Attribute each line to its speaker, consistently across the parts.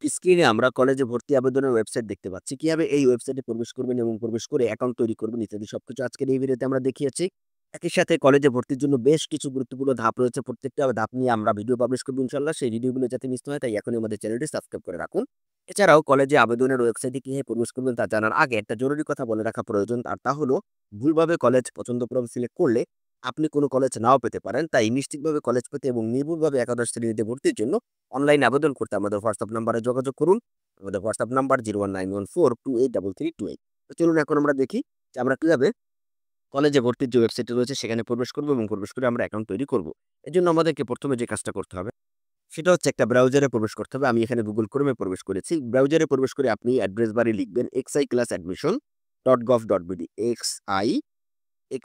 Speaker 1: স্ক্রিনে আমরা কলেজে ভর্তি আবেদনের ওয়েবসাইট দেখতে পাচ্ছি। কিভাবে এই ওয়েবসাইটে প্রবেশ করবেন এবং প্রবেশ করে অ্যাকাউন্ট তৈরি করবেন ইত্যাদি সবকিছু আজকের এই ভিডিওতে আমরা দেখিয়েছি। একই সাথে কলেজে ভর্তির জন্য বেশ কিছু গুরুত্বপূর্ণ ধাপ রয়েছে। প্রত্যেকটা ধাপ নিয়ে আমরা ভিডিও পাবলিশ করব ইনশাআল্লাহ। সেই ভিডিওগুলো যাতে মিস না হয় তাই এখনই আমাদের চ্যানেলটি সাবস্ক্রাইব করে রাখুন। এছাড়াও কলেজে আবেদনের ওয়েবসাইটে কিভাবে প্রবেশ করবেন তা জানার আগে একটা জরুরি কথা বলে রাখা প্রয়োজন। আর তা হলো ভুলভাবে কলেজ পছন্দক্রম সিলেক্ট করলে আপনি কোনো কলেজ নাও পেতে পারেন। তাই নিশ্চিতভাবে কলেজ পেতে এবং নির্ভুলভাবে একাদশ শ্রেণীতে ভর্তির জন্য অনলাইনে আবেদন করতে আমাদের হোয়াটসঅ্যাপ নাম্বারে যোগাযোগ করুন। আমাদের হোয়াটসঅ্যাপ নাম্বার 01914283328। তো চলুন এখন আমরা দেখি যে আমরা কিভাবে কলেজে ভর্তির যে ওয়েবসাইটটি রয়েছে সেখানে প্রবেশ করব এবং প্রবেশ করে আমরা অ্যাকাউন্ট তৈরি করব। এজন্য আমাদেরকে ১ম এ যে কাজটা করতে হবে সেটা হচ্ছে একটা ব্রাউজারে প্রবেশ করতে হবে। আমি এখানে Google Chrome এ প্রবেশ করেছি। ব্রাউজারে প্রবেশ করে আপনি অ্যাড্রেস বারে লিখবেন xiclassadmission.gov.bd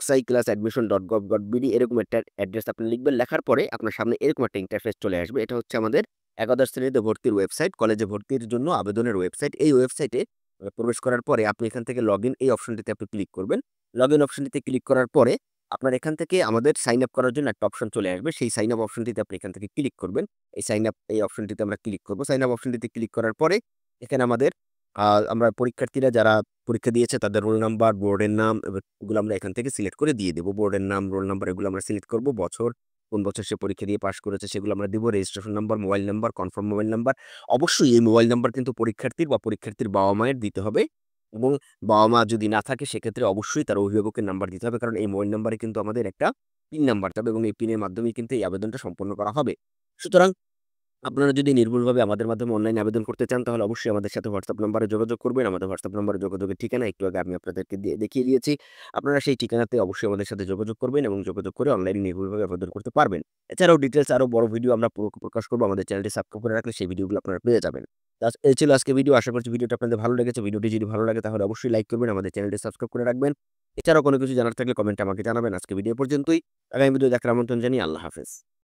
Speaker 1: xiclassadmission.gov.bd এরকম একটা অ্যাড্রেস আপনি লিখবেন। লেখার পরে আপনার সামনে এরকম একটা ইন্টারফেস চলে আসবে। এটা হচ্ছে আমাদের একাদশ শ্রেণীতে ভর্তির ওয়েবসাইট, কলেজে ভর্তির জন্য আবেদনের ওয়েবসাইট। এই ওয়েবসাইটে প্রবেশ করার পরে আপনি এখান থেকে লগইন এই অপশনটিতে আপনি ক্লিক করবেন। লগইন অপশনটিতে ক্লিক করার পরে আপনার এখান থেকে আমাদের সাইন আপ করার জন্য একটা অপশন চলে আসবে। সেই সাইন আপ অপশনটিতে আপনি এখান থেকে ক্লিক করবেন। এই সাইন আপ এই অপশনটিতে আমরা ক্লিক করব। সাইন আপ অপশনটিতে ক্লিক করার পরে এখানে আমাদের আমরা পরীক্ষার্থীরা যারা পরীক্ষা দিয়েছে তাদের রোল নাম্বার, বোর্ডের নাম এগুলো আমরা এখান থেকে সিলেক্ট করে দিয়ে দেব। বোর্ডের নাম, রোল নাম্বার এগুলো আমরা সিলেক্ট করব। বছর, কোন বছর সে পরীক্ষা দিয়ে পাস করেছে সেগুলো আমরা দিব। Registration number, mobile number, confirm mobile number. অবশ্যই এই মোবাইল নাম্বার কিন্তু পরীক্ষার্থীর বা পরীক্ষার্থীর বাবা-মায়ের দিতে হবে এবং বাবা-মা যদি না থাকে সেক্ষেত্রে অবশ্যই তার অভিভাবকের নাম্বার দিতে হবে। কারণ এই মোবাইল নাম্বারে কিন্তু আমাদের একটা পিন নাম্বার যাবে এবং এই পিনের মাধ্যমেই কিন্তু এই আবেদনটা সম্পন্ন করা হবে। সুতরাং আপনারা যদি নির্ভুলভাবে আমাদের মাধ্যমে অনলাইনে আবেদন করতে চান তাহলে অবশ্যই আমাদের সাথে হোয়াটসঅ্যাপ নাম্বারে যোগাযোগ করবেন। আমাদের হোয়াটসঅ্যাপ নাম্বারে যোগাযোগের ঠিকানা একটু আগে আমি আপনাদেরকে দেখিয়ে দিয়েছি। আপনারা সেই ঠিকানাতে অবশ্যই আমাদের সাথে যোগাযোগ করবেন এবং যোগাযোগ করে অনলাইনে নির্ভুলভাবে আবেদন করতে পারবেন। এছাড়াও ডিটেইলস আরো বড় ভিডিও আমরা প্রকাশ করব। আমাদের চ্যানেলটি সাবস্ক্রাইব করে রাখলে সেই ভিডিওগুলো আপনারা পেয়ে যাবেন। এই ছিল আজকের ভিডিও। আশা করছি ভিডিওটা আপনাদের ভালো লেগেছে। ভিডিওটি যদি ভালো লাগে তাহলে অবশ্যই লাইক করবেন, আমাদের চ্যানেলটি সাবস্ক্রাইব করে রাখবেন। এছাড়াও কোনো কিছু জানার থাকলে কমেন্টে আমাকে জানাবেন। আজকে ভিডিও পর্যন্তই। আগামী ভিডিও দেখার আমন্ত্রণ জানিয়ে আল্লাহ হাফেজ।